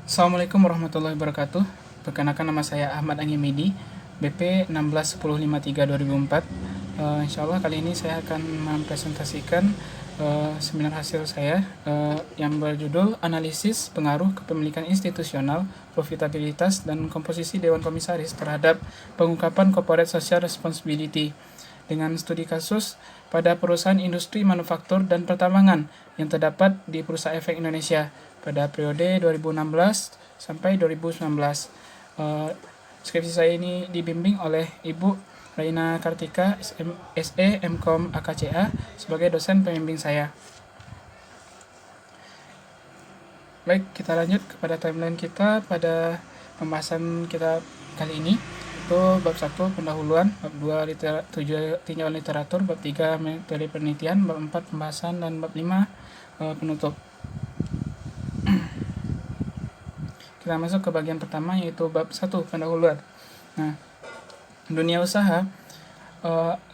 Assalamualaikum warahmatullahi wabarakatuh. Perkenalkan nama saya Ahmad Angimidi, BP 161053 2004. Insya Allah kali ini saya akan mempresentasikan seminar hasil saya yang berjudul Analisis Pengaruh Kepemilikan Institusional, Profitabilitas, dan Komposisi Dewan Komisaris terhadap Pengungkapan Corporate Social Responsibility dengan studi kasus pada perusahaan industri manufaktur dan pertambangan yang terdapat di Bursa Efek Indonesia pada periode 2016 sampai 2019. Skripsi saya ini dibimbing oleh Ibu Raina Kartika, SE MKOM AKCA sebagai dosen pembimbing saya. Baik, kita lanjut kepada timeline kita pada pembahasan kita kali ini. Itu bab 1 pendahuluan, bab 2 tinjauan literatur, bab 3 metode penelitian, bab 4 pembahasan, dan bab 5 penutup. Kita masuk ke bagian pertama, yaitu bab 1 pendahuluan. Nah, dunia usaha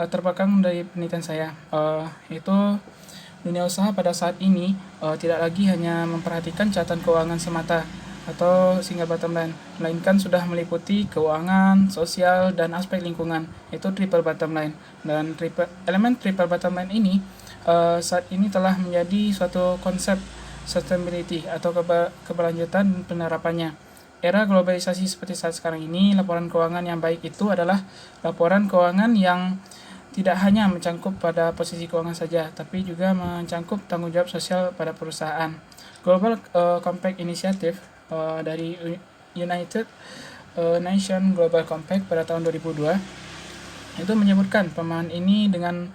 terpakan dari penelitian saya, yaitu dunia usaha pada saat ini tidak lagi hanya memperhatikan catatan keuangan semata atau single bottom line, melainkan sudah meliputi keuangan, sosial, dan aspek lingkungan, yaitu triple bottom line. Dan elemen triple bottom line ini saat ini telah menjadi suatu konsep sustainability atau keberlanjutan penerapannya. Era globalisasi seperti saat sekarang ini, laporan keuangan yang baik itu adalah laporan keuangan yang tidak hanya mencangkup pada posisi keuangan saja, tapi juga mencangkup tanggung jawab sosial pada perusahaan. Global Compact Initiative dari United Nations Global Compact pada tahun 2002 itu menyebutkan pemahaman ini dengan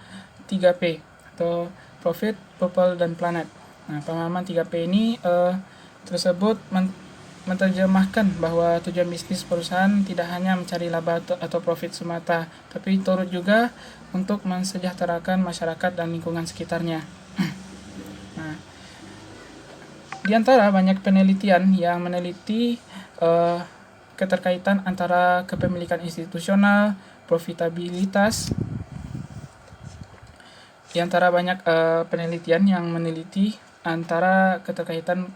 3P atau Profit, People, dan Planet. Nah, pemahaman 3P ini tersebut menerjemahkan bahwa tujuan bisnis perusahaan tidak hanya mencari laba atau profit semata, tapi turut juga untuk mensejahterakan masyarakat dan lingkungan sekitarnya. Nah, di antara banyak penelitian yang meneliti keterkaitan antara kepemilikan institusional, profitabilitas, di antara banyak penelitian yang meneliti antara keterkaitan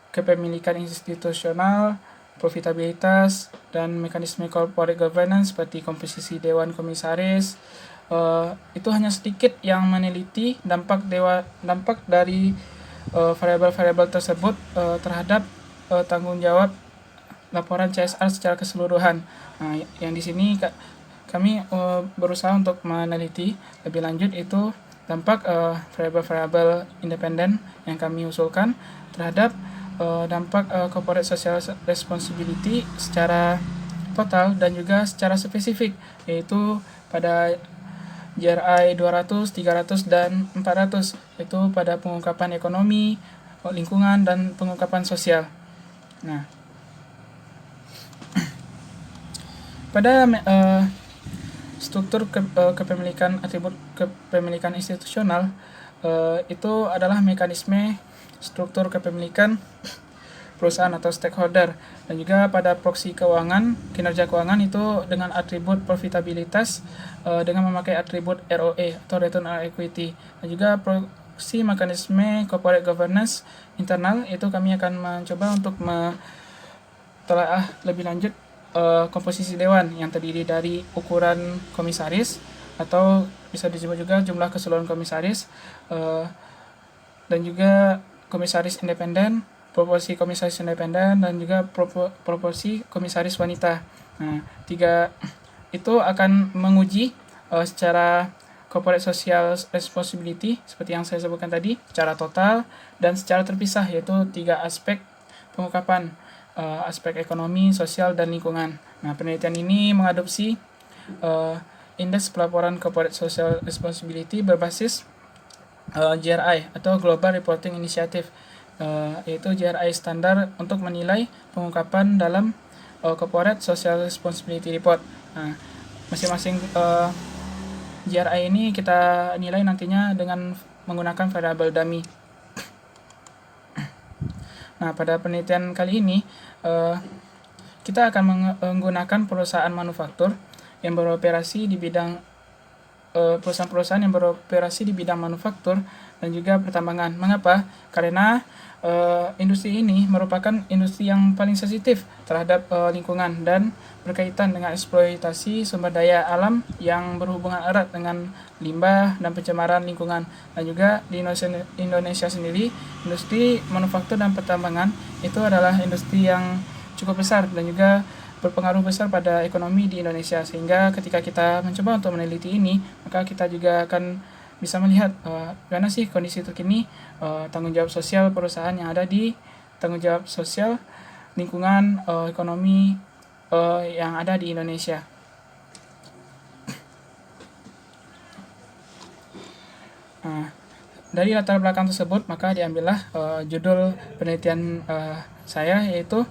kepemilikan institusional, profitabilitas, dan mekanisme corporate governance seperti komposisi dewan komisaris, itu hanya sedikit yang meneliti dampak dari variabel-variabel tersebut terhadap tanggung jawab laporan CSR secara keseluruhan. Nah, yang di sini kami berusaha untuk meneliti lebih lanjut itu dampak variabel-variabel independen yang kami usulkan terhadap dampak corporate social responsibility secara total dan juga secara spesifik, yaitu pada GRI 200, 300, dan 400, yaitu pada pengungkapan ekonomi, lingkungan, dan pengungkapan sosial. Nah, pada struktur kepemilikan atribut kepemilikan institusional itu adalah mekanisme struktur kepemilikan perusahaan atau stakeholder, dan juga pada proksi keuangan, kinerja keuangan itu dengan atribut profitabilitas dengan memakai atribut ROE atau return on equity, dan juga proksi mekanisme corporate governance internal itu kami akan mencoba untuk telah lebih lanjut komposisi dewan yang terdiri dari ukuran komisaris atau bisa disebut juga jumlah keseluruhan komisaris, dan juga komisaris independen, proporsi komisaris independen, dan juga proporsi komisaris wanita. Nah, tiga itu akan menguji secara corporate social responsibility seperti yang saya sebutkan tadi, secara total dan secara terpisah, yaitu tiga aspek pengungkapan, aspek ekonomi, sosial, dan lingkungan. Nah, penelitian ini mengadopsi indeks pelaporan corporate social responsibility berbasis GRI atau Global Reporting Initiative, yaitu GRI standar untuk menilai pengungkapan dalam corporate social responsibility report. Nah, masing-masing GRI ini kita nilai nantinya dengan menggunakan variabel dummy. Nah, pada penelitian kali ini kita akan menggunakan perusahaan manufaktur yang beroperasi di bidang perusahaan-perusahaan yang beroperasi di bidang manufaktur dan juga pertambangan. Mengapa? Karena industri ini merupakan industri yang paling sensitif terhadap lingkungan dan berkaitan dengan eksploitasi sumber daya alam yang berhubungan erat dengan limbah dan pencemaran lingkungan. Dan juga di Indonesia sendiri, industri manufaktur dan pertambangan itu adalah industri yang cukup besar dan juga berpengaruh besar pada ekonomi di Indonesia, sehingga ketika kita mencoba untuk meneliti ini, maka kita juga akan bisa melihat bagaimana sih kondisi terkini tanggung jawab sosial perusahaan yang ada di tanggung jawab sosial lingkungan ekonomi yang ada di Indonesia. Dari latar belakang tersebut, maka diambillah judul penelitian saya, yaitu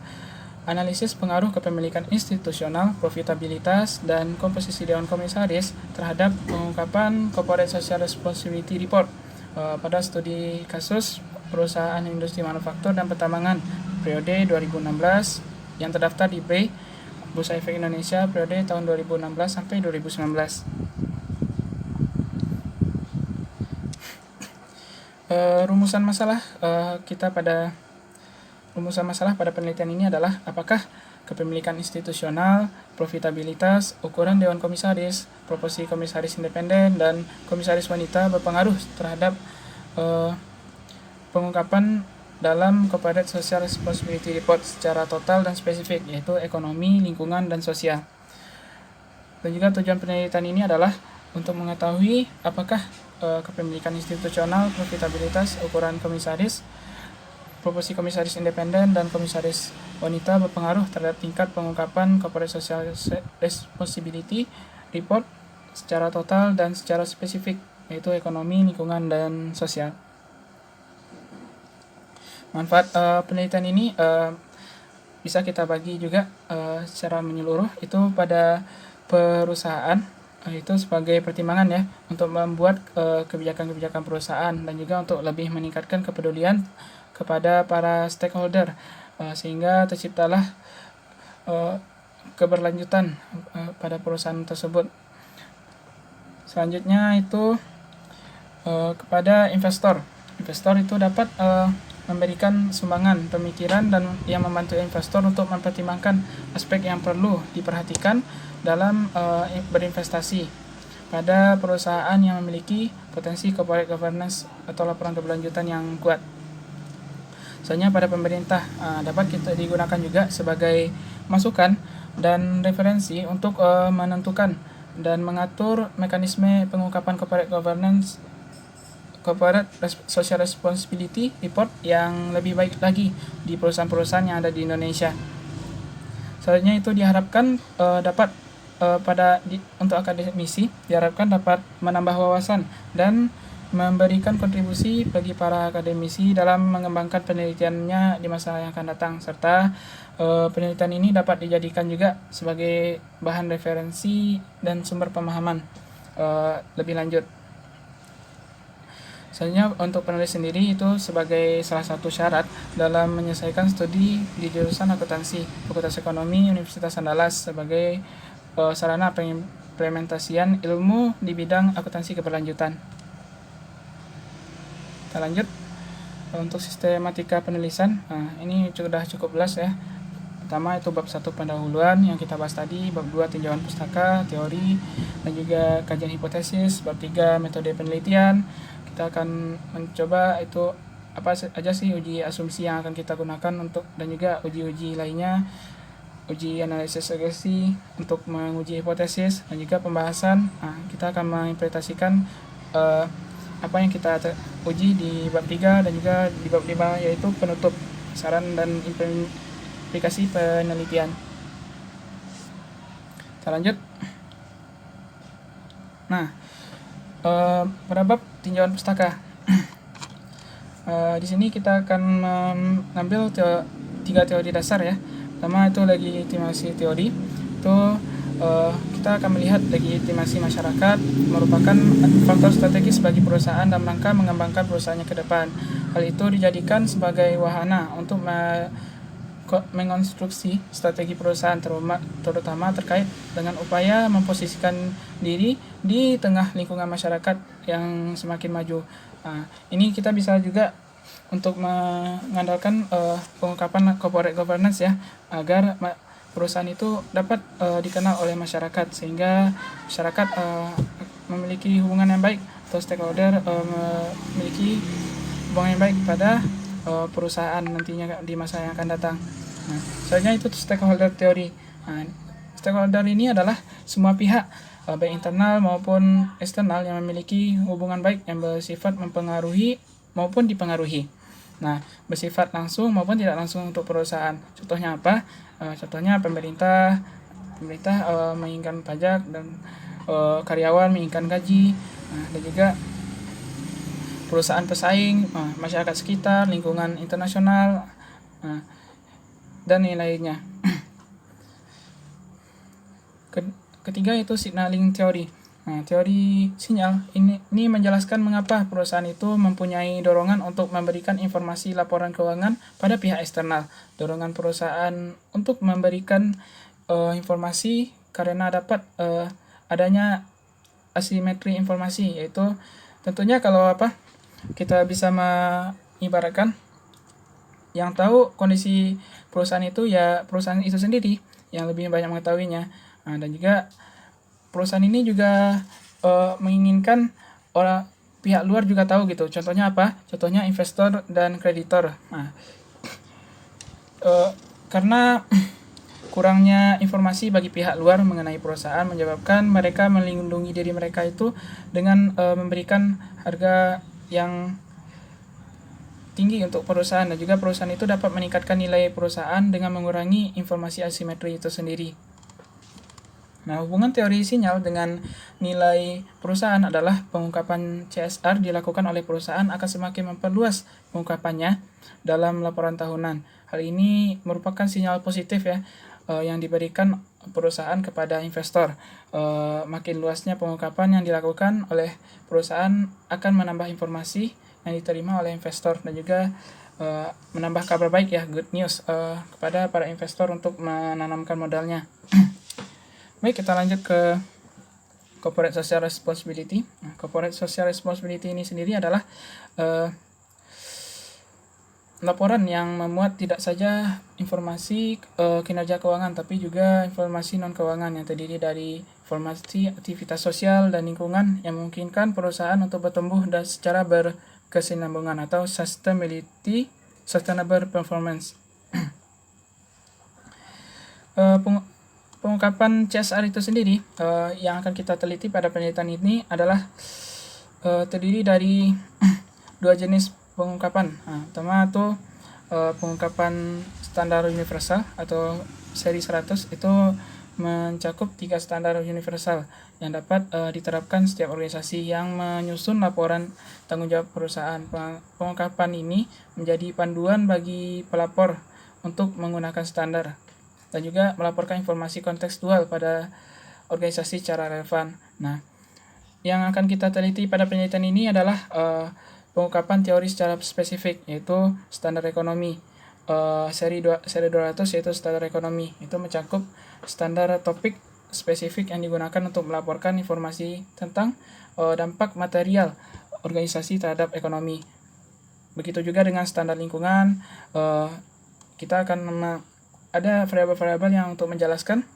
analisis pengaruh kepemilikan institusional, profitabilitas, dan komposisi Dewan Komisaris terhadap pengungkapan Corporate Social Responsibility Report pada studi kasus perusahaan industri manufaktur dan pertambangan periode 2016 yang terdaftar di BRI, Bursa Efek Indonesia, periode tahun 2016 sampai 2019. Rumusan masalah pada penelitian ini adalah apakah kepemilikan institusional, profitabilitas, ukuran Dewan Komisaris, proporsi komisaris independen, dan komisaris wanita berpengaruh terhadap pengungkapan dalam Corporate Social Responsibility Report secara total dan spesifik, yaitu ekonomi, lingkungan, dan sosial. Dan juga tujuan penelitian ini adalah untuk mengetahui apakah kepemilikan institusional, profitabilitas, ukuran komisaris, proporsi komisaris independen, dan komisaris wanita berpengaruh terhadap tingkat pengungkapan Corporate Social Responsibility Report secara total dan secara spesifik, yaitu ekonomi, lingkungan, dan sosial. Manfaat penelitian ini bisa kita bagi juga secara menyeluruh itu pada perusahaan, itu sebagai pertimbangan ya untuk membuat kebijakan-kebijakan perusahaan, dan juga untuk lebih meningkatkan kepedulian kepada para stakeholder sehingga terciptalah keberlanjutan pada perusahaan tersebut. Selanjutnya itu kepada investor. Investor itu dapat memberikan sumbangan pemikiran dan yang membantu investor untuk mempertimbangkan aspek yang perlu diperhatikan dalam berinvestasi pada perusahaan yang memiliki potensi corporate governance atau laporan keberlanjutan yang kuat. Misalnya pada pemerintah dapat kita digunakan juga sebagai masukan dan referensi untuk menentukan dan mengatur mekanisme pengungkapan corporate governance, Corporate Social Responsibility Report yang lebih baik lagi di perusahaan-perusahaan yang ada di Indonesia. Selanjutnya itu diharapkan dapat untuk akademisi diharapkan dapat menambah wawasan dan memberikan kontribusi bagi para akademisi dalam mengembangkan penelitiannya di masa yang akan datang, serta penelitian ini dapat dijadikan juga sebagai bahan referensi dan sumber pemahaman lebih lanjut. Selanjutnya untuk penulis sendiri itu sebagai salah satu syarat dalam menyelesaikan studi di jurusan akuntansi Fakultas Ekonomi Universitas Andalas sebagai sarana pengimplementasian ilmu di bidang akuntansi keberlanjutan. Kita lanjut untuk sistematika penulisan. Ini sudah cukup jelas ya. Pertama itu bab 1 pendahuluan yang kita bahas tadi, bab 2 tinjauan pustaka, teori, dan juga kajian hipotesis, bab 3 metode penelitian. Kita akan mencoba itu apa aja sih uji asumsi yang akan kita gunakan untuk, dan juga uji-uji lainnya, uji analisis regresi untuk menguji hipotesis, dan juga pembahasan. Kita akan menginterpretasikan apa yang kita uji di bab 3 dan juga di bab 5, yaitu penutup, saran, dan implikasi penelitian. Kita lanjut. Pada bab tinjauan pustaka di sini kita akan mengambil 3 teori dasar ya. Pertama itu legitimasi teori. Itu kita akan melihat legitimasi masyarakat merupakan faktor strategis bagi perusahaan dalam rangka mengembangkan perusahaannya ke depan. Hal itu dijadikan sebagai wahana untuk mengonstruksi strategi perusahaan terutama terkait dengan upaya memposisikan diri di tengah lingkungan masyarakat yang semakin maju. Ini kita bisa juga untuk mengandalkan pengungkapan corporate governance ya, agar perusahaan itu dapat dikenal oleh masyarakat, sehingga masyarakat memiliki hubungan yang baik, atau stakeholder memiliki hubungan yang baik pada perusahaan nantinya di masa yang akan datang. Selanjutnya itu stakeholder teori. Stakeholder ini adalah semua pihak baik internal maupun eksternal yang memiliki hubungan baik yang bersifat mempengaruhi maupun dipengaruhi. Bersifat langsung maupun tidak langsung untuk perusahaan. Contohnya apa? Contohnya pemerintah menginginkan pajak, dan karyawan menginginkan gaji, dan juga perusahaan pesaing, masyarakat sekitar, lingkungan internasional, dan lain-lainnya. Ketiga itu signaling teori. Teori sinyal ini menjelaskan mengapa perusahaan itu mempunyai dorongan untuk memberikan informasi laporan keuangan pada pihak eksternal. Dorongan perusahaan untuk memberikan informasi karena dapat adanya asimetri informasi, yaitu tentunya kalau kita bisa mengibaratkan yang tahu kondisi perusahaan itu ya perusahaan itu sendiri yang lebih banyak mengetahuinya. Dan juga perusahaan ini juga menginginkan pihak luar juga tahu gitu. Contohnya apa? Contohnya investor dan kreditor. Karena kurangnya informasi bagi pihak luar mengenai perusahaan menyebabkan mereka melindungi diri mereka itu dengan memberikan harga yang tinggi untuk perusahaan, dan juga perusahaan itu dapat meningkatkan nilai perusahaan dengan mengurangi informasi asimetri itu sendiri. Hubungan teori sinyal dengan nilai perusahaan adalah pengungkapan CSR dilakukan oleh perusahaan akan semakin memperluas pengungkapannya dalam laporan tahunan. Hal ini merupakan sinyal positif ya, yang diberikan perusahaan kepada investor. Makin luasnya pengungkapan yang dilakukan oleh perusahaan akan menambah informasi yang diterima oleh investor, dan juga menambah kabar baik ya, good news kepada para investor untuk menanamkan modalnya. Baik, kita lanjut ke corporate social responsibility. Corporate social responsibility ini sendiri adalah laporan yang memuat tidak saja informasi kinerja keuangan, tapi juga informasi non-keuangan yang terdiri dari informasi aktivitas sosial dan lingkungan yang memungkinkan perusahaan untuk bertumbuh dan secara berkesinambungan atau sustainable performance. Pengungkapan CSR itu sendiri yang akan kita teliti pada penelitian ini adalah terdiri dari dua jenis pengungkapan. Pertama itu pengungkapan standar universal atau seri 100, itu mencakup 3 standar universal yang dapat diterapkan setiap organisasi yang menyusun laporan tanggung jawab perusahaan. Pengungkapan ini menjadi panduan bagi pelapor untuk menggunakan standar dan juga melaporkan informasi kontekstual pada organisasi secara relevan. Yang akan kita teliti pada penelitian ini adalah pengungkapan teori secara spesifik, yaitu standar ekonomi. Seri 200 yaitu standar ekonomi. Itu mencakup standar topik spesifik yang digunakan untuk melaporkan informasi tentang dampak material organisasi terhadap ekonomi. Begitu juga dengan standar lingkungan, kita akan ada variabel-variabel yang untuk menjelaskan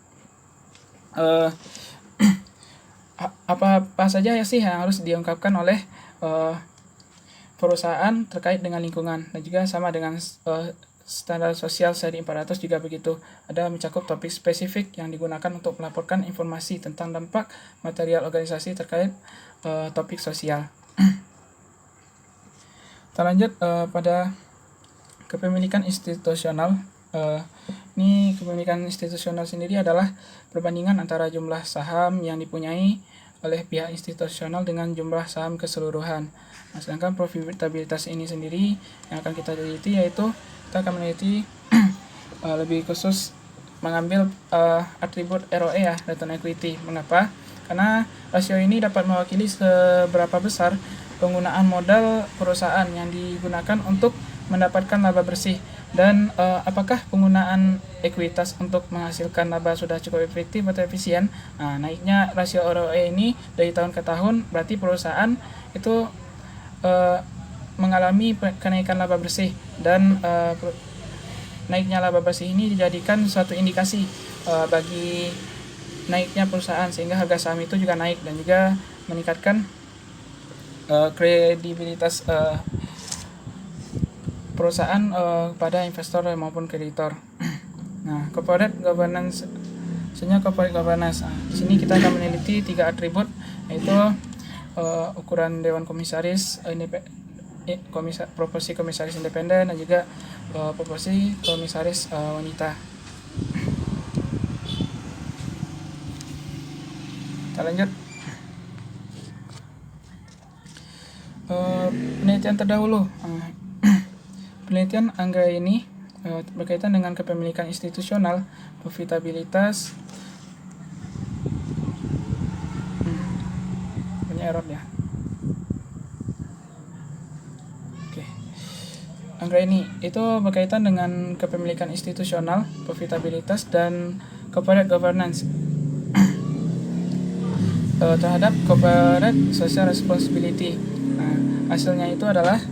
apa saja ya sih yang harus diungkapkan oleh perusahaan terkait dengan lingkungan, dan juga sama dengan standar sosial seri 400 juga begitu. Ada mencakup topik spesifik yang digunakan untuk melaporkan informasi tentang dampak material organisasi terkait topik sosial. Kita lanjut pada kepemilikan institusional. Ini kepemilikan institusional sendiri adalah perbandingan antara jumlah saham yang dipunyai oleh pihak institusional dengan jumlah saham keseluruhan. Sedangkan profitabilitas ini sendiri yang akan kita teliti, yaitu kita akan meneliti lebih khusus mengambil atribut ROE ya, return equity. Mengapa? Karena rasio ini dapat mewakili seberapa besar penggunaan modal perusahaan yang digunakan untuk mendapatkan laba bersih. Dan apakah penggunaan ekuitas untuk menghasilkan laba sudah cukup efektif atau efisien? Nah, naiknya rasio ROE ini dari tahun ke tahun berarti perusahaan itu mengalami kenaikan laba bersih, dan naiknya laba bersih ini dijadikan suatu indikasi bagi naiknya perusahaan, sehingga harga saham itu juga naik dan juga meningkatkan kredibilitas perusahaan pada investor maupun kreditor. Nah, corporate governance, sebenarnya corporate governance. Di sini kita akan meneliti 3 atribut, yaitu ukuran dewan komisaris, proporsi komisaris independen, dan juga proporsi komisaris wanita. Kita lanjut. Penelitian terdahulu. Penelitian Angga ini berkaitan dengan kepemilikan institusional, profitabilitas. Banyak error ya. Oke. Angga ini itu berkaitan dengan kepemilikan institusional, profitabilitas, dan corporate governance terhadap corporate social responsibility. Nah, hasilnya itu adalah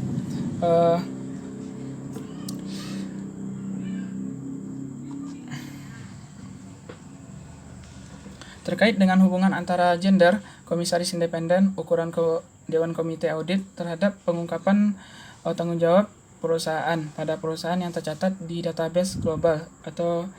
terkait dengan hubungan antara gender, komisaris independen, ukuran Dewan Komite Audit terhadap pengungkapan tanggung jawab perusahaan pada perusahaan yang tercatat di database global atau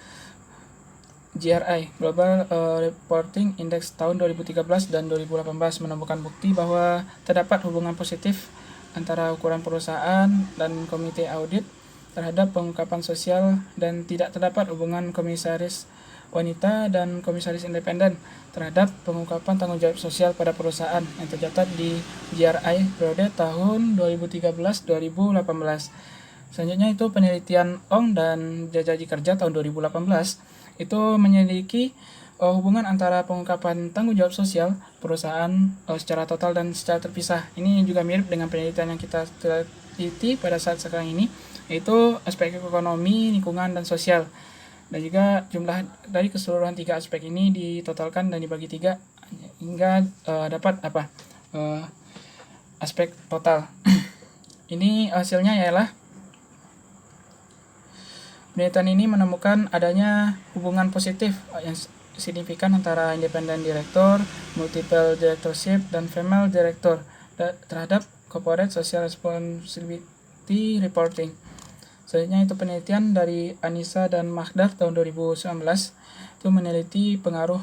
GRI, Global Reporting Index tahun 2013 dan 2018 menemukan bukti bahwa terdapat hubungan positif antara ukuran perusahaan dan komite audit terhadap pengungkapan sosial, dan tidak terdapat hubungan komisaris wanita dan komisaris independen terhadap pengungkapan tanggung jawab sosial pada perusahaan yang tercatat di GRI periode tahun 2013-2018. Selanjutnya itu penelitian Ong dan Jajaji Kerja tahun 2018 itu menyelidiki hubungan antara pengungkapan tanggung jawab sosial perusahaan secara total dan secara terpisah. Ini juga mirip dengan penelitian yang kita teliti pada saat sekarang ini, yaitu aspek ekonomi, lingkungan, dan sosial. Dan juga jumlah dari keseluruhan 3 aspek ini ditotalkan dan dibagi 3 hingga dapat aspek total. Ini hasilnya ialah penelitian ini menemukan adanya hubungan positif yang signifikan antara independent director, multiple directorship, dan female director terhadap corporate social responsibility reporting. Selanjutnya itu penelitian dari Anissa dan Mahdar tahun 2019 itu meneliti pengaruh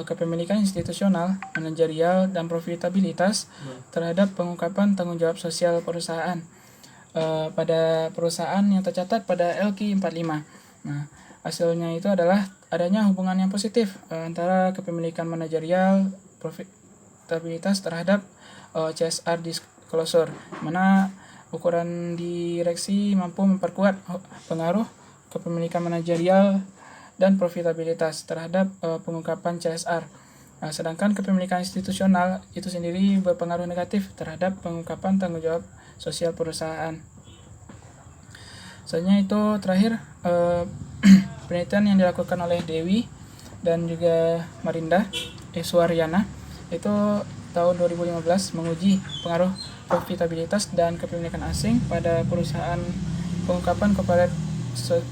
kepemilikan institusional, manajerial, dan profitabilitas terhadap pengungkapan tanggung jawab sosial perusahaan pada perusahaan yang tercatat pada LQ45. Nah, hasilnya itu adalah adanya hubungan yang positif antara kepemilikan manajerial, profitabilitas terhadap CSR disclosure, mana ukuran direksi mampu memperkuat pengaruh kepemilikan manajerial dan profitabilitas terhadap pengungkapan CSR. Nah, sedangkan kepemilikan institusional itu sendiri berpengaruh negatif terhadap pengungkapan tanggung jawab sosial perusahaan. Selanjutnya itu terakhir penelitian yang dilakukan oleh Dewi dan juga Marinda Suaryana itu tahun 2015 menguji pengaruh profitabilitas dan kepemilikan asing pada perusahaan pengungkapan corporate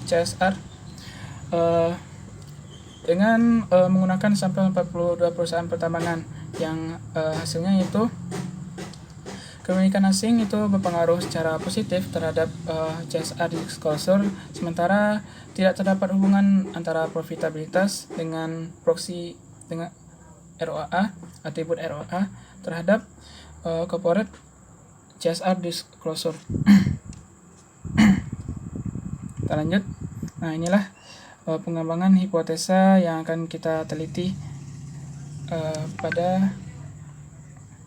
CSR dengan menggunakan sampel 42 perusahaan pertambangan yang hasilnya itu kepemilikan asing itu berpengaruh secara positif terhadap CSR disclosure, sementara tidak terdapat hubungan antara profitabilitas dengan proxy dengan ROA, atribut ROA terhadap corporate CSR disclosure. Kita lanjut. Nah, inilah pengembangan hipotesa yang akan kita teliti pada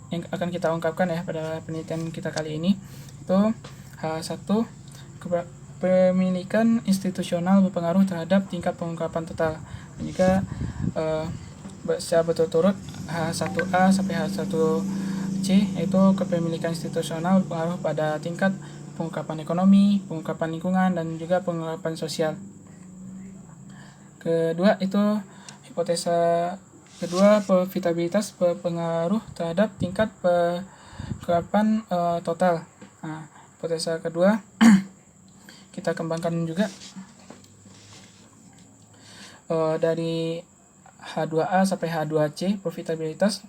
yang akan kita ungkapkan ya pada penelitian kita kali ini. Itu H1, kepemilikan institusional berpengaruh terhadap tingkat pengungkapan total. Dan juga secara berturut-turut H1A sampai H1C, yaitu kepemilikan institusional berpengaruh pada tingkat pengungkapan ekonomi, pengungkapan lingkungan, dan juga pengungkapan sosial. Kedua itu hipotesa kedua, profitabilitas berpengaruh terhadap tingkat pengungkapan total. Nah, hipotesa kedua kita kembangkan juga dari H2A sampai H2C. Profitabilitas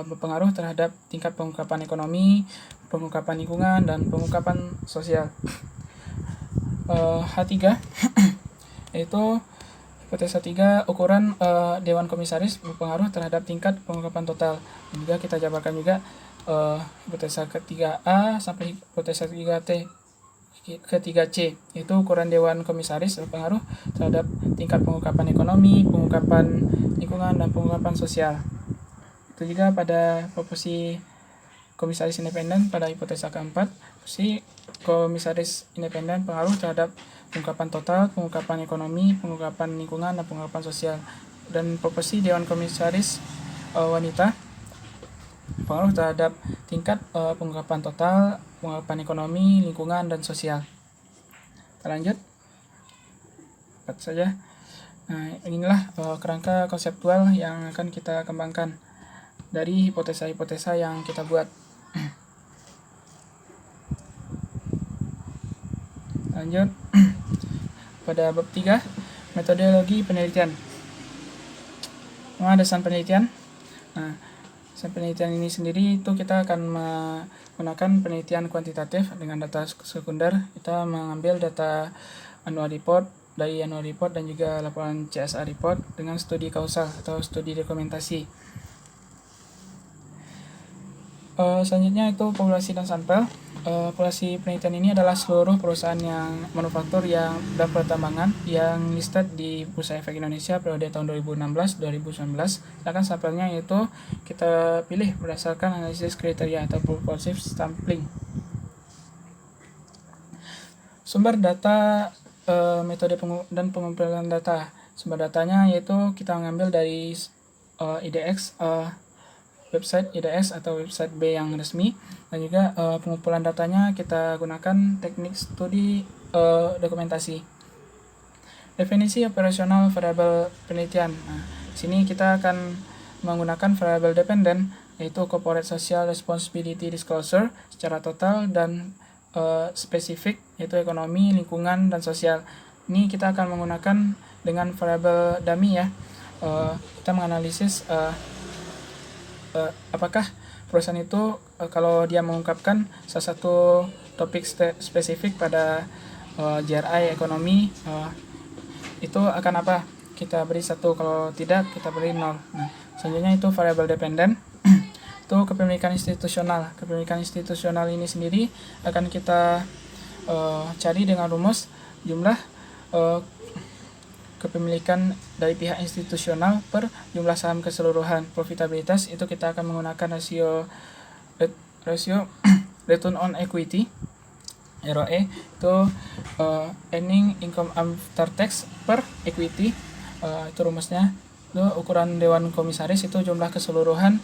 berpengaruh terhadap tingkat pengungkapan ekonomi, pengungkapan lingkungan, dan pengungkapan sosial. H3 yaitu hipotesa 3, ukuran Dewan Komisaris berpengaruh terhadap tingkat pengungkapan total. Dan juga kita jabarkan juga hipotesa ketiga A sampai hipotesa ketiga C, yaitu ukuran Dewan Komisaris berpengaruh terhadap tingkat pengungkapan ekonomi, pengungkapan lingkungan, dan pengungkapan sosial. Itu juga pada proporsi komisaris independen pada hipotesa keempat. Proporsi komisaris independen pengaruh terhadap pengungkapan total, pengungkapan ekonomi, pengungkapan lingkungan, dan pengungkapan sosial. Dan proporsi Dewan Komisaris wanita pengaruh terhadap tingkat pengungkapan total, pengungkapan ekonomi, lingkungan, dan sosial. Kita lanjut. Cepat saja. Nah, inilah kerangka konseptual yang akan kita kembangkan dari hipotesa-hipotesa yang kita buat. Lanjut. Pada bab 3, metodologi penelitian. Dasar penelitian. Nah, dasar penelitian ini sendiri itu kita akan menggunakan penelitian kuantitatif dengan data sekunder. Kita mengambil data annual report, dari annual report, dan juga laporan CSR report dengan studi kausal atau studi dokumentasi. Selanjutnya itu populasi dan sampel. Populasi penelitian ini adalah seluruh perusahaan yang manufaktur dan pertambangan yang listed di Bursa Efek Indonesia periode tahun 2016-2019. Sedangkan sampelnya itu kita pilih berdasarkan analisis kriteria atau propulsive sampling. Sumber data, metode dan pengumpulan data. Sumber datanya yaitu kita mengambil dari IDX, website IDX atau website B yang resmi, dan juga pengumpulan datanya kita gunakan teknik studi dokumentasi. Definisi operasional variabel penelitian. Nah, di sini kita akan menggunakan variabel dependen, yaitu corporate social responsibility disclosure secara total, dan spesifik, yaitu ekonomi, lingkungan, dan sosial. Ini kita akan menggunakan dengan variabel dummy ya. Kita menganalisis apakah perusahaan itu kalau dia mengungkapkan salah satu topik spesifik pada GRI ekonomi, itu akan apa? Kita beri 1, kalau tidak kita beri 0. Nah, selanjutnya itu variabel dependen. Itu kepemilikan institusional. Kepemilikan institusional ini sendiri akan kita cari dengan rumus jumlah kepemilikan dari pihak institusional per jumlah saham keseluruhan. Profitabilitas itu kita akan menggunakan rasio return on equity, ROE, itu earning income after tax per equity, itu rumusnya. Itu ukuran Dewan Komisaris itu jumlah keseluruhan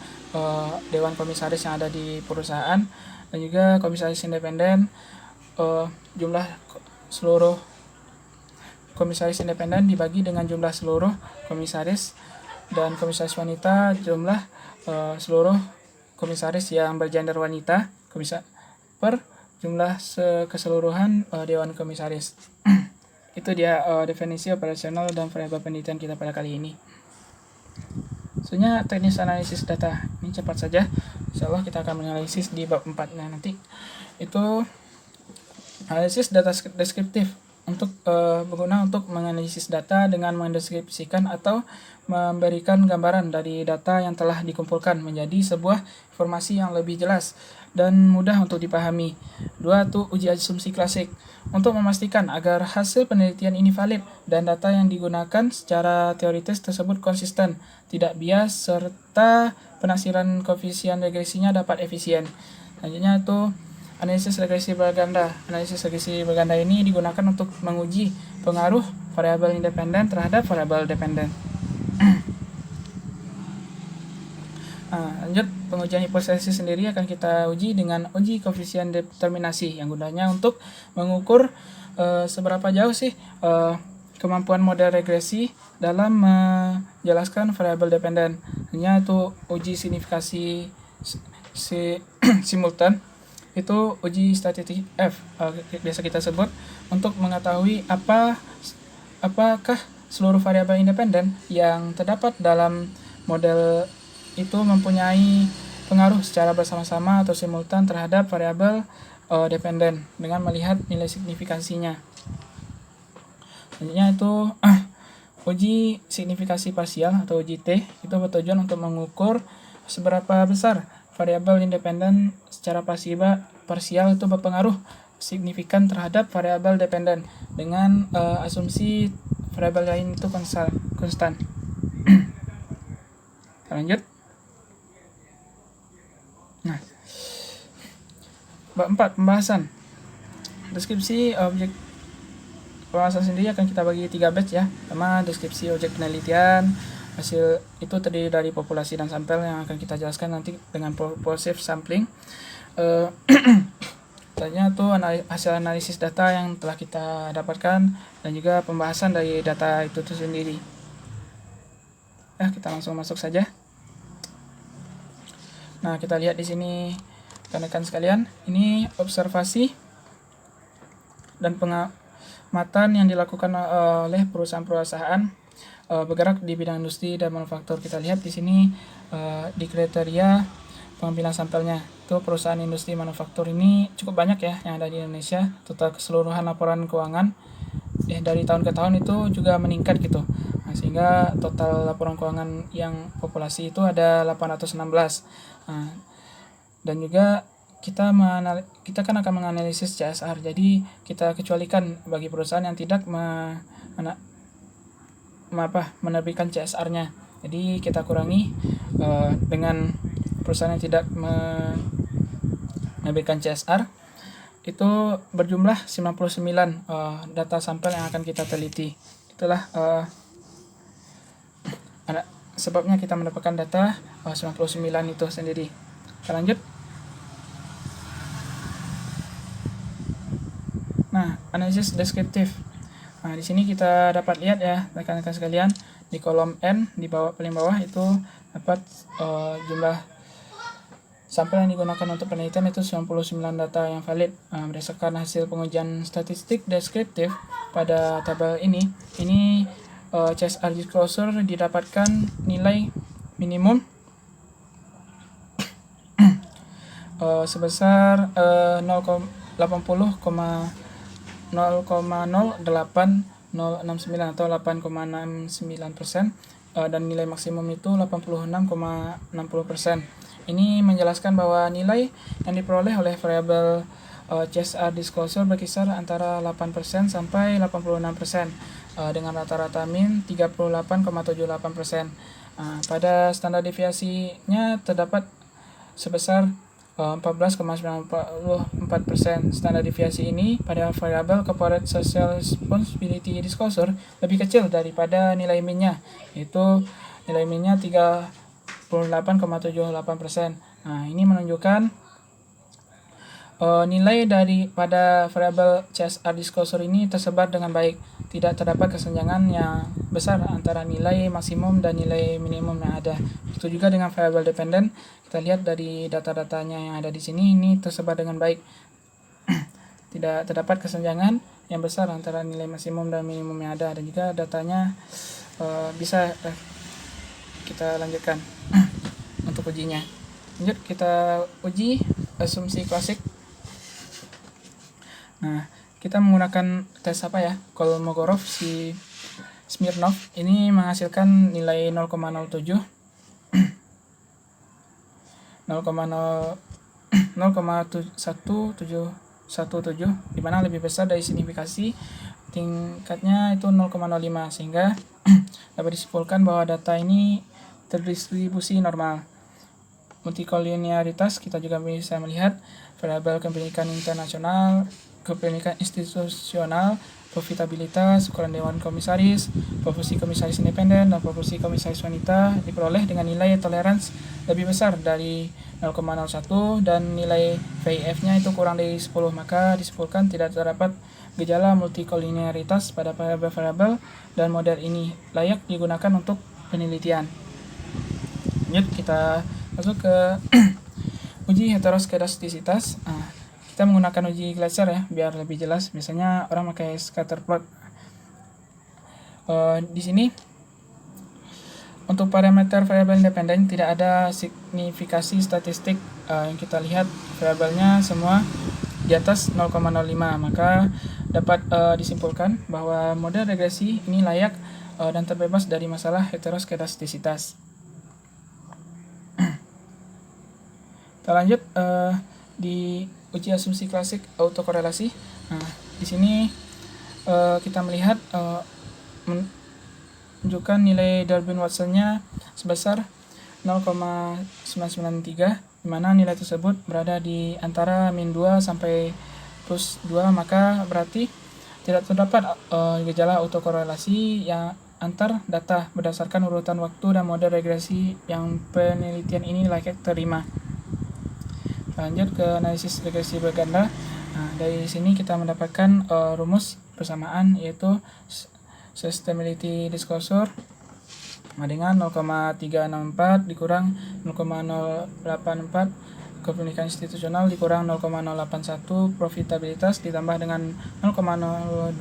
Dewan Komisaris yang ada di perusahaan, dan juga komisaris independen, jumlah seluruh komisaris independen dibagi dengan jumlah seluruh komisaris, dan komisaris wanita jumlah seluruh komisaris yang bergender wanita per jumlah keseluruhan Dewan Komisaris. Itu dia definisi operasional dan variabel penelitian kita pada kali ini. Selanjutnya teknis analisis data. Ini cepat saja, insyaallah kita akan menganalisis di bab 4. Nah, nanti itu analisis data deskriptif berguna untuk menganalisis data dengan mendeskripsikan atau memberikan gambaran dari data yang telah dikumpulkan menjadi sebuah informasi yang lebih jelas dan mudah untuk dipahami. 2. Itu uji asumsi klasik. Untuk memastikan agar hasil penelitian ini valid dan data yang digunakan secara teoritis tersebut konsisten, tidak bias, serta penaksiran koefisien regresinya dapat efisien. Selanjutnya itu analisis regresi berganda. Analisis regresi berganda ini digunakan untuk menguji pengaruh variabel independen terhadap variabel dependen. Nah, Lanjut, pengujian hipotesis sendiri akan kita uji dengan uji koefisien determinasi yang gunanya untuk mengukur seberapa jauh sih kemampuan model regresi dalam menjelaskan variabel dependen. Hanya itu uji signifikasi simultan, itu uji statistik F, biasa kita sebut, untuk mengetahui apakah seluruh variabel independen yang terdapat dalam model itu mempunyai pengaruh secara bersama-sama atau simultan terhadap variabel dependen dengan melihat nilai signifikasinya. Selanjutnya itu uji signifikasi parsial atau uji T, itu bertujuan untuk mengukur seberapa besar variabel independen secara parsial itu berpengaruh signifikan terhadap variabel dependen dengan asumsi variabel lain itu konstan. Lanjut. Nah, bab 4, pembahasan. Deskripsi objek pembahasan sendiri akan kita bagi 3 batch ya. Pertama, deskripsi objek penelitian. Hasil itu terdiri dari populasi dan sampel yang akan kita jelaskan nanti dengan propulsive sampling. Selanjutnya itu hasil analisis data yang telah kita dapatkan dan juga pembahasan dari data itu sendiri. Kita langsung masuk saja. Nah, kita lihat di sini rekan-rekan sekalian, ini observasi dan pengamatan yang dilakukan oleh perusahaan-perusahaan bergerak di bidang industri dan manufaktur. Kita lihat di sini di kriteria pengambilan sampelnya. Itu perusahaan industri manufaktur ini cukup banyak ya yang ada di Indonesia. Total keseluruhan laporan keuangan dari tahun ke tahun itu juga meningkat gitu. Nah, sehingga total laporan keuangan yang populasi itu ada 816. Nah, dan juga kita kan akan menganalisis CSR. Jadi kita kecualikan bagi perusahaan yang tidak menerbitkan CSR-nya. Jadi kita kurangi dengan perusahaan yang tidak menerbitkan CSR. Itu berjumlah 99 data sampel yang akan kita teliti. Itulah sebabnya kita mendapatkan data 99 itu sendiri. Kita lanjut. Nah, analisis deskriptif. Nah, di sini kita dapat lihat ya rekan-rekan sekalian, di kolom N di bawah paling bawah itu dapat jumlah sampel yang digunakan untuk penelitian itu 99 data yang valid. Berdasarkan hasil pengujian statistik deskriptif pada tabel ini CSR disclosure didapatkan nilai minimum sebesar 0,080,08069 atau 8,69%, dan nilai maksimum itu 86,60%. Ini menjelaskan bahwa nilai yang diperoleh oleh variabel CSR disclosure berkisar antara 8% sampai 86%, dengan rata-rata min 38,78%. Pada standar deviasinya terdapat sebesar 14,94%. Standar deviasi ini pada variabel corporate social responsibility disclosure lebih kecil daripada nilai minnya, yaitu nilai minnya 38,78%. Nah, ini menunjukkan nilai daripada variabel CSR disclosure ini tersebar dengan baik. Tidak terdapat kesenjangan yang besar antara nilai maksimum dan nilai minimum yang ada. Itu juga dengan variabel dependen. Kita lihat dari data-datanya yang ada di sini, ini tersebar dengan baik. Tidak terdapat kesenjangan yang besar antara nilai maksimum dan minimum yang ada. Dan juga datanya bisa kita lanjutkan untuk ujinya. Lanjut, kita uji asumsi klasik. Nah, kita menggunakan tes Kolmogorov si Smirnov. Ini menghasilkan nilai 0,07 0,1717, di mana lebih besar dari signifikasi tingkatnya itu 0,05, sehingga dapat disimpulkan bahwa data ini terdistribusi normal. Multikolinearitas kita juga bisa melihat variabel kepemilikan internasional, kepemilikan institusional, profitabilitas, ukuran dewan komisaris, proporsi komisaris independen, dan proporsi komisaris wanita diperoleh dengan nilai toleransi lebih besar dari 0,01 dan nilai VIF-nya itu kurang dari 10, maka disimpulkan tidak terdapat gejala multikolinearitas pada variabel-variabel dan model ini layak digunakan untuk penelitian. Lanjut, kita masuk ke uji heteroskedastisitas. Kita menggunakan uji Glasser ya, biar lebih jelas. Biasanya orang pakai scatter plot. Di sini untuk parameter variabel independen tidak ada signifikasi statistik. Yang kita lihat variabelnya semua di atas 0,05, maka dapat disimpulkan bahwa model regresi ini layak dan terbebas dari masalah heteroskedastisitas. Kita lanjut di uji asumsi klasik autokorelasi. Nah, di sini kita melihat menunjukkan nilai Darwin-Watson-nya sebesar 0,993, di mana nilai tersebut berada di antara min 2 sampai plus 2, maka berarti tidak terdapat gejala autokorelasi yang antar data berdasarkan urutan waktu dan model regresi yang penelitian ini layak terima. Lanjut ke analisis regresi berganda. Nah, dari sini kita mendapatkan rumus persamaan, yaitu sustainability disclosure dengan 0,364 dikurang 0,084 kepemilikan institusional dikurang 0,081 profitabilitas ditambah dengan 0,02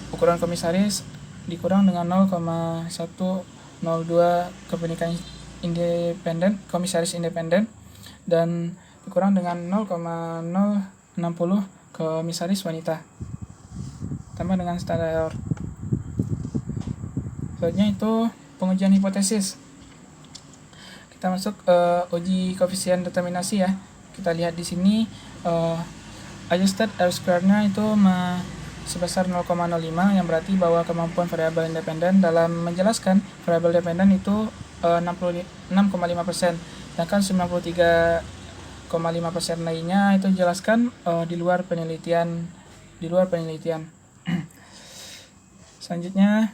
ukuran komisaris dikurang dengan 0,102 kepemilikan independen, komisaris independen, dan dikurang dengan 0,060 komisaris wanita, tambah dengan standar error. Selanjutnya itu pengujian hipotesis. Kita masuk uji koefisien determinasi ya. Kita lihat di sini adjusted R-square-nya itu sebesar 0,05, yang berarti bahwa kemampuan variabel independen dalam menjelaskan variabel dependen itu 66,5%, sedangkan 93,5% lainnya itu dijelaskan di luar penelitian. Selanjutnya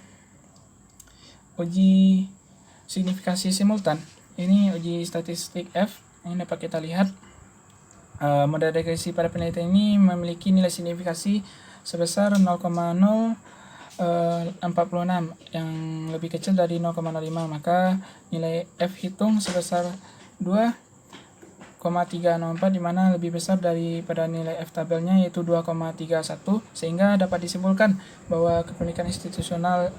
uji signifikasi simultan. Ini uji statistik F. Ini dapat kita lihat model regresi pada penelitian ini memiliki nilai signifikasi sebesar 0,046 yang lebih kecil dari 0,05, maka nilai F hitung sebesar 2,304, di mana lebih besar daripada nilai F tabelnya yaitu 2,31, sehingga dapat disimpulkan bahwa kepemilikan institusional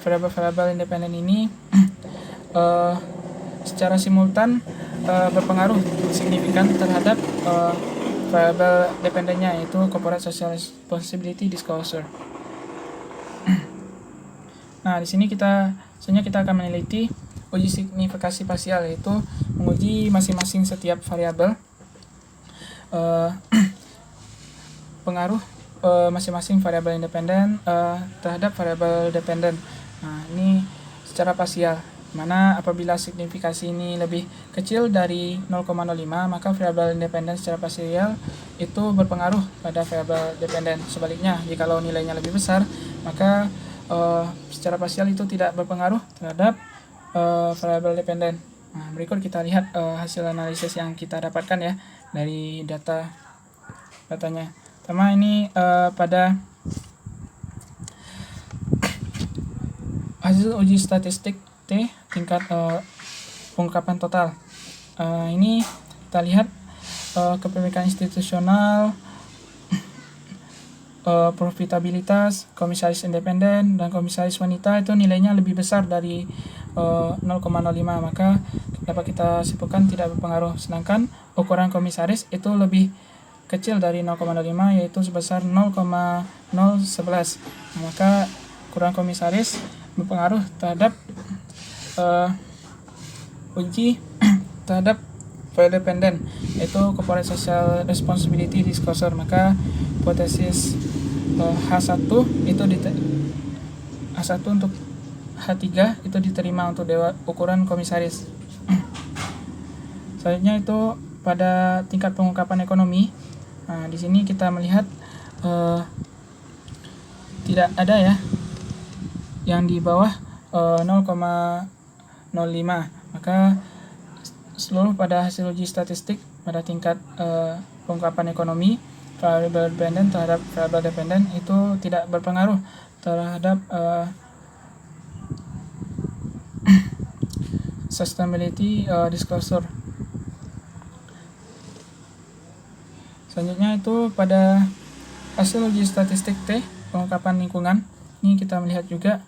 variabel-variabel independen ini secara simultan berpengaruh signifikan terhadap variabel dependennya, yaitu corporate social responsibility disclosure. Nah, di sini kita akan meneliti uji signifikasi parsial, yaitu menguji masing-masing setiap variabel pengaruh masing-masing variabel independen terhadap variabel dependen. Nah, ini secara parsial, mana apabila signifikasi ini lebih kecil dari 0,05, maka variabel independen secara parsial itu berpengaruh pada variabel dependen. Sebaliknya, jikalau nilainya lebih besar, maka secara parsial itu tidak berpengaruh terhadap variabel dependen. Nah, berikut kita lihat hasil analisis yang kita dapatkan ya dari datanya. Pertama, ini pada hasil uji statistik T tingkat pengungkapan total. Ini kita lihat kepemilikan institusional, profitabilitas, komisaris independen, dan komisaris wanita itu nilainya lebih besar dari 0,05, maka dapat kita simpulkan tidak berpengaruh. Sedangkan ukuran komisaris itu lebih kecil dari 0,05, yaitu sebesar 0,011, maka ukuran komisaris berpengaruh terhadap uji terhadap variabel dependen, yaitu corporate social responsibility disclosure. Maka hipotesis H1 itu H1 untuk H3 itu diterima untuk ukuran komisaris. Selanjutnya itu pada tingkat pengungkapan ekonomi. Nah, di sini kita melihat tidak ada ya yang di bawah 0,05. Maka seluruh pada hasil uji statistik pada tingkat pengungkapan ekonomi, variabel dependen terhadap variabel dependen itu tidak berpengaruh terhadap sustainability disclosure. Selanjutnya itu pada hasil uji statistik T, pengungkapan lingkungan. Ini kita melihat juga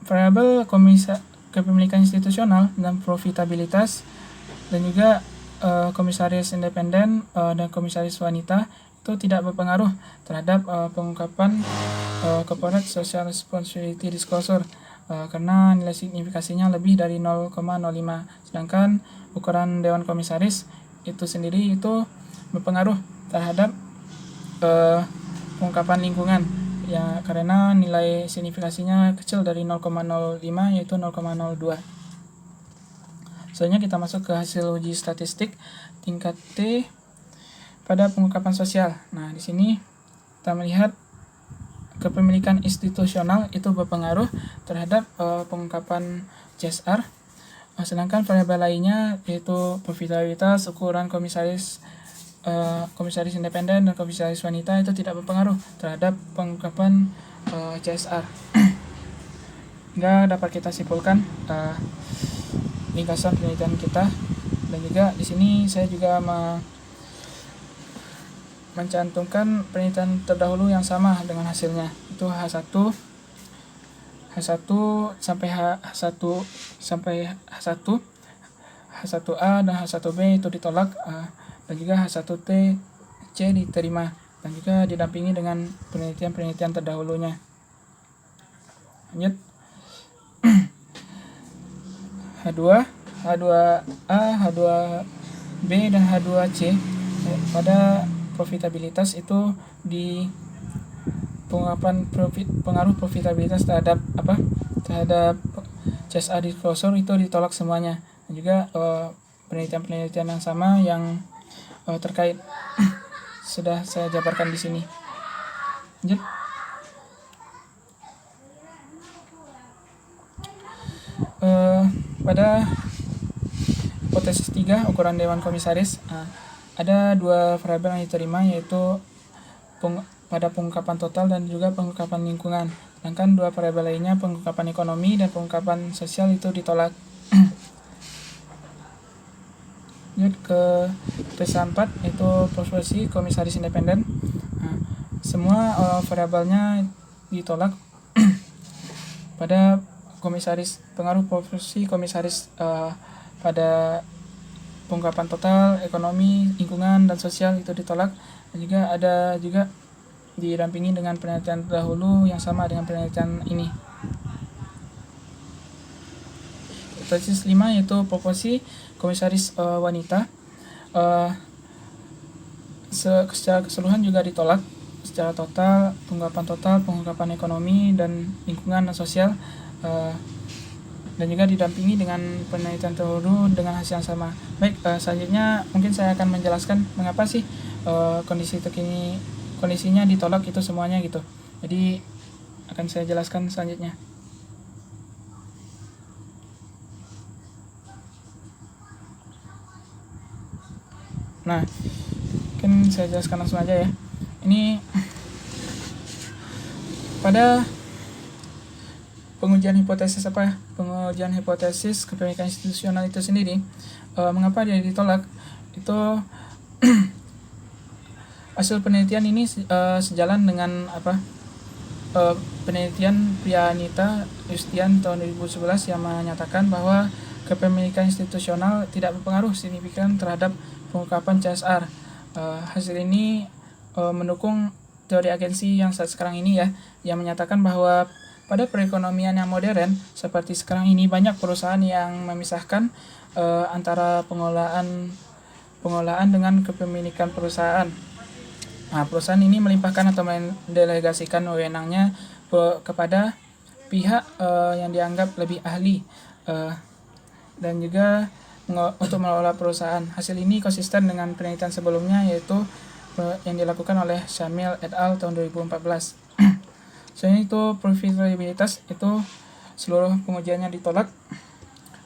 variabel kepemilikan institusional dan profitabilitas, dan juga komisaris independen dan komisaris wanita itu tidak berpengaruh terhadap pengungkapan corporate social responsibility disclosure karena nilai signifikasinya lebih dari 0,05. Sedangkan ukuran dewan komisaris itu sendiri itu berpengaruh terhadap pengungkapan lingkungan ya, karena nilai signifikasinya kecil dari 0,05 yaitu 0,02. Selanjutnya kita masuk ke hasil uji statistik tingkat T pada pengungkapan sosial. Nah, di sini kita melihat kepemilikan institusional itu berpengaruh terhadap pengungkapan CSR. Sedangkan variabel lainnya yaitu profitabilitas, ukuran komisaris independen dan komisaris wanita itu tidak berpengaruh terhadap pengungkapan CSR. Hingga dapat kita simpulkan ringkasan penelitian kita, dan juga di sini saya juga mencantumkan penelitian terdahulu yang sama dengan hasilnya, itu H1 sampai H1 H1A dan H1B itu ditolak, dan juga H1T C diterima, dan juga didampingi dengan penelitian terdahulunya. Lanjut. H2, H2A, H2B, dan H2C pada profitabilitas itu di pengungkapan pengaruh profitabilitas terhadap CSR disclosure itu ditolak semuanya, dan juga penelitian yang sama yang terkait sudah saya jabarkan di sini. Lanjut. Pada hipotesis 3 ukuran dewan komisaris, ada dua variabel yang diterima, yaitu pada pengungkapan total dan juga pengungkapan lingkungan. Sedangkan dua variabel lainnya, pengungkapan ekonomi dan pengungkapan sosial, itu ditolak. Lanjut ke hipotesis 4 yaitu profesi komisaris independen. Semua variabelnya ditolak pada pengaruh profesi komisaris pada pengungkapan total, ekonomi, lingkungan, dan sosial itu ditolak, dan juga ada didampingi dengan penelitian terdahulu yang sama dengan penelitian ini. Hipotesis 5 yaitu proporsi komisaris wanita, secara keseluruhan juga ditolak secara total, pengungkapan ekonomi dan lingkungan dan sosial, dan juga didampingi dengan penelitian terdahulu dengan hasil yang sama. Baik, selanjutnya mungkin saya akan menjelaskan mengapa sih kondisinya ditolak itu semuanya gitu. Jadi akan saya jelaskan selanjutnya. Nah, mungkin saya jelaskan langsung aja ya. Ini pada pengujian hipotesis kepemilikan institusional itu sendiri, mengapa dia ditolak? Itu hasil penelitian ini sejalan dengan penelitian Priyanita Yustian tahun 2011 yang menyatakan bahwa kepemilikan institusional tidak berpengaruh signifikan terhadap pengungkapan CSR. Hasil ini mendukung teori agensi yang saat sekarang ini ya, yang menyatakan bahwa pada perekonomian yang modern seperti sekarang ini, banyak perusahaan yang memisahkan antara pengelolaan dengan kepemilikan perusahaan. Nah, perusahaan ini melimpahkan atau mendelegasikan wewenangnya kepada pihak yang dianggap lebih ahli, dan juga untuk mengelola perusahaan. Hasil ini konsisten dengan penelitian sebelumnya, yaitu yang dilakukan oleh Shamil et al. Tahun 2014. Selain itu, profitabilitas itu seluruh pengujiannya ditolak.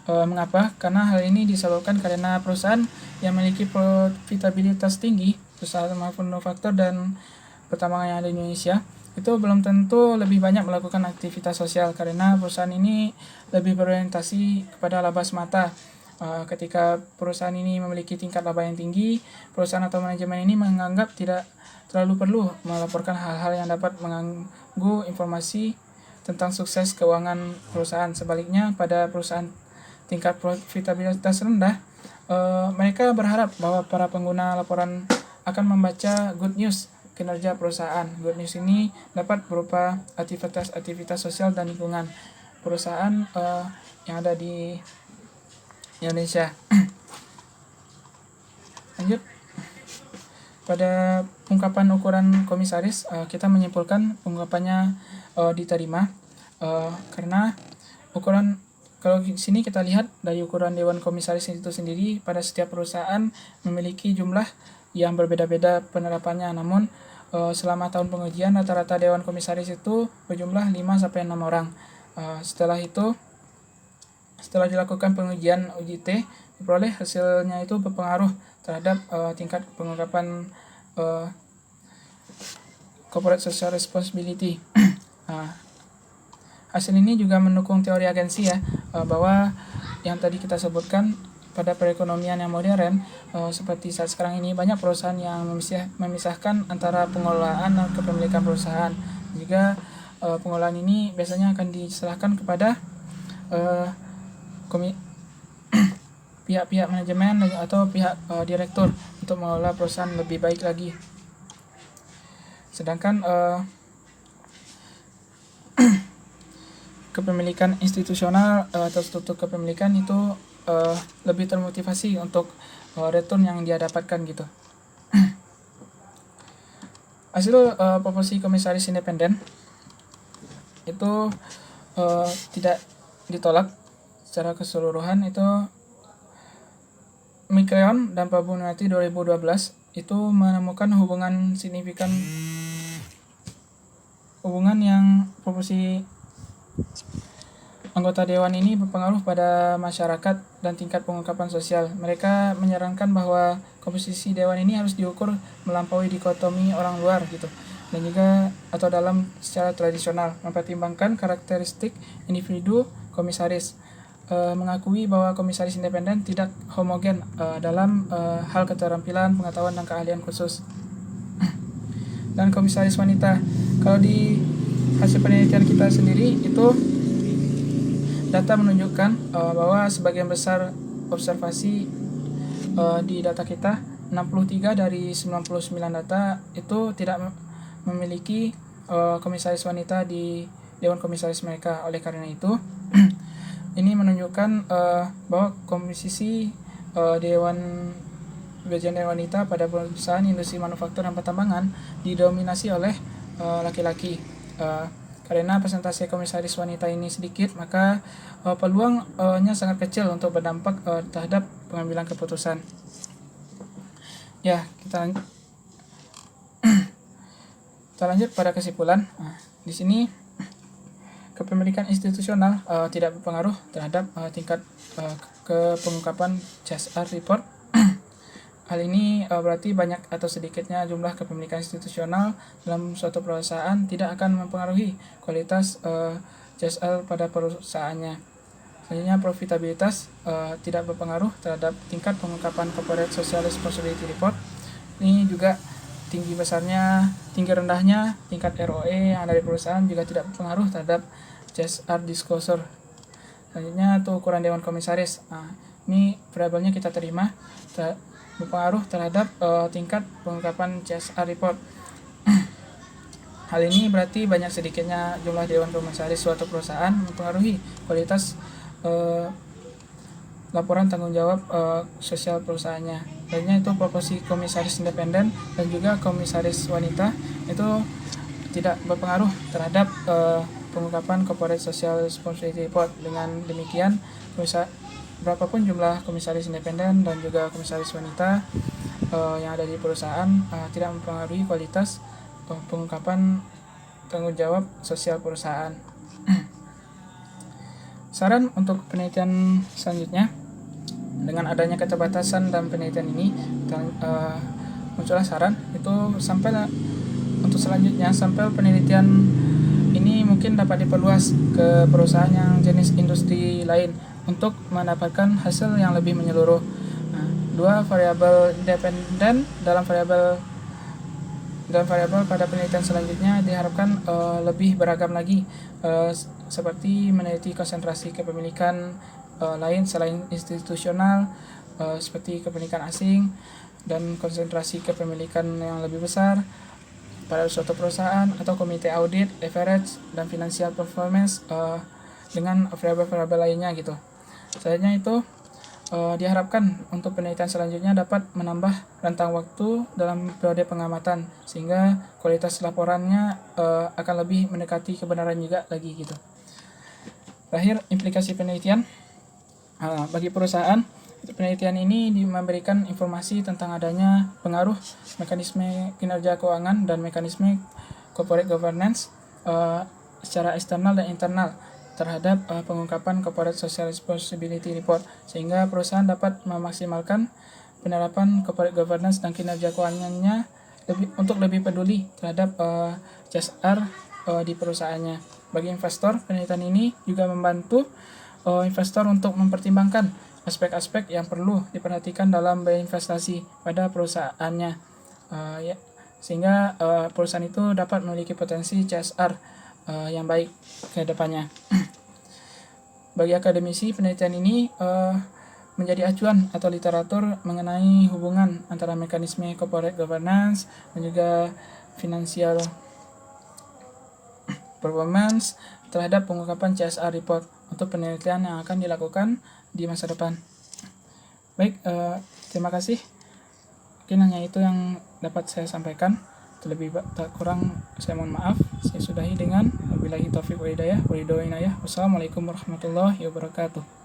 Mengapa? Karena hal ini disebabkan karena perusahaan yang memiliki profitabilitas tinggi, perusahaan manufaktur dan pertambangan yang ada di Indonesia, itu belum tentu lebih banyak melakukan aktivitas sosial karena perusahaan ini lebih berorientasi kepada laba semata. Ketika perusahaan ini memiliki tingkat laba yang tinggi, perusahaan atau manajemen ini menganggap tidak terlalu perlu melaporkan hal-hal yang dapat mengganggu informasi tentang sukses keuangan perusahaan. Sebaliknya, pada perusahaan tingkat profitabilitas rendah, mereka berharap bahwa para pengguna laporan akan membaca good news kinerja perusahaan. Good news ini dapat berupa aktivitas sosial dan lingkungan perusahaan yang ada di Indonesia. Lanjut, pada ungkapan ukuran komisaris, kita menyimpulkan ungkapannya diterima karena ukuran, kalau di sini kita lihat dari ukuran Dewan Komisaris itu sendiri, pada setiap perusahaan memiliki jumlah yang berbeda-beda penerapannya, namun selama tahun pengujian rata-rata Dewan Komisaris itu berjumlah 5-6 orang. Setelah dilakukan pengujian UJT, diperoleh hasilnya itu berpengaruh terhadap tingkat pengungkapan corporate social responsibility. Hasil ini juga mendukung teori agensi ya, bahwa yang tadi kita sebutkan, pada perekonomian yang modern seperti saat sekarang ini, banyak perusahaan yang memisahkan antara pengelolaan dan kepemilikan perusahaan. Juga pengelolaan ini biasanya akan diserahkan kepada pihak-pihak manajemen atau pihak direktur untuk mengelola perusahaan lebih baik lagi. Sedangkan kepemilikan institusional atau struktur kepemilikan itu lebih termotivasi untuk return yang dia dapatkan gitu. Hasil proporsi komisaris independen itu tidak ditolak secara keseluruhan. Itu Mikreon dan Pabunati 2012 itu menemukan hubungan yang proporsi anggota dewan ini berpengaruh pada masyarakat dan tingkat pengungkapan sosial. Mereka menyarankan bahwa komposisi dewan ini harus diukur melampaui dikotomi orang luar gitu, dan juga atau dalam secara tradisional, mempertimbangkan karakteristik individu komisaris, mengakui bahwa komisaris independen tidak homogen dalam hal keterampilan, pengetahuan, dan keahlian khusus. Dan komisaris wanita, kalau di hasil penelitian kita sendiri itu data menunjukkan bahwa sebagian besar observasi di data kita, 63 dari 99 data itu tidak memiliki komisaris wanita di Dewan Komisaris mereka. Oleh karena itu ini menunjukkan bahwa komposisi Dewan wanita pada perusahaan industri manufaktur dan pertambangan didominasi oleh laki-laki. Karena persentase komisaris wanita ini sedikit, maka peluangnya sangat kecil untuk berdampak terhadap pengambilan keputusan. Ya, kita lanjut pada kesimpulan. Di sini kepemilikan institusional tidak berpengaruh terhadap tingkat kepengungkapan CSR report. Hal ini berarti banyak atau sedikitnya jumlah kepemilikan institusional dalam suatu perusahaan tidak akan mempengaruhi kualitas CSR pada perusahaannya. Selanjutnya, profitabilitas tidak berpengaruh terhadap tingkat pengungkapan corporate social responsibility report. Ini juga tinggi rendahnya tingkat ROE yang ada di perusahaan juga tidak berpengaruh terhadap CSR disclosure. Selanjutnya itu ukuran Dewan Komisaris. Ini variabelnya kita terima berpengaruh terhadap tingkat pengungkapan CSR report. Hal ini berarti banyak sedikitnya jumlah Dewan Komisaris suatu perusahaan mempengaruhi kualitas laporan tanggung jawab sosial perusahaannya. Lainnya itu proporsi komisaris independen dan juga komisaris wanita itu tidak berpengaruh terhadap pengungkapan corporate social responsibility report. Dengan demikian berapapun jumlah komisaris independen dan juga komisaris wanita yang ada di perusahaan tidak mempengaruhi kualitas pengungkapan tanggung jawab sosial perusahaan. Saran untuk penelitian selanjutnya, dengan adanya keterbatasan dalam penelitian ini, muncullah saran itu untuk selanjutnya sampel penelitian ini mungkin dapat diperluas ke perusahaan yang jenis industri lain untuk mendapatkan hasil yang lebih menyeluruh. Dua variabel independen dalam variabel pada penelitian selanjutnya diharapkan lebih beragam lagi, seperti meneliti konsentrasi kepemilikan lain selain institusional, seperti kepemilikan asing dan konsentrasi kepemilikan yang lebih besar pada suatu perusahaan, atau komite audit, average, dan financial performance dengan variabel-variabel lainnya gitu. Selanjutnya itu diharapkan untuk penelitian selanjutnya dapat menambah rentang waktu dalam periode pengamatan sehingga kualitas laporannya akan lebih mendekati kebenaran juga lagi gitu. Terakhir, implikasi penelitian bagi perusahaan. Penelitian ini memberikan informasi tentang adanya pengaruh mekanisme kinerja keuangan dan mekanisme corporate governance secara eksternal dan internal terhadap pengungkapan corporate social responsibility report, sehingga perusahaan dapat memaksimalkan penerapan corporate governance dan kinerja keuangannya untuk lebih peduli terhadap CSR di perusahaannya. Bagi investor, penelitian ini juga membantu investor untuk mempertimbangkan aspek-aspek yang perlu diperhatikan dalam berinvestasi pada perusahaannya, sehingga perusahaan itu dapat memiliki potensi CSR yang baik ke depannya. Bagi akademisi, penelitian ini menjadi acuan atau literatur mengenai hubungan antara mekanisme corporate governance dan juga financial performance terhadap pengungkapan CSR report untuk penelitian yang akan dilakukan di masa depan. Baik, terima kasih. Mungkin hanya itu yang dapat saya sampaikan. Terlebih kurang saya mohon maaf. Saya sudahi dengan wabillahi taufiq wa hidayah. Wassalamualaikum warahmatullahi wabarakatuh.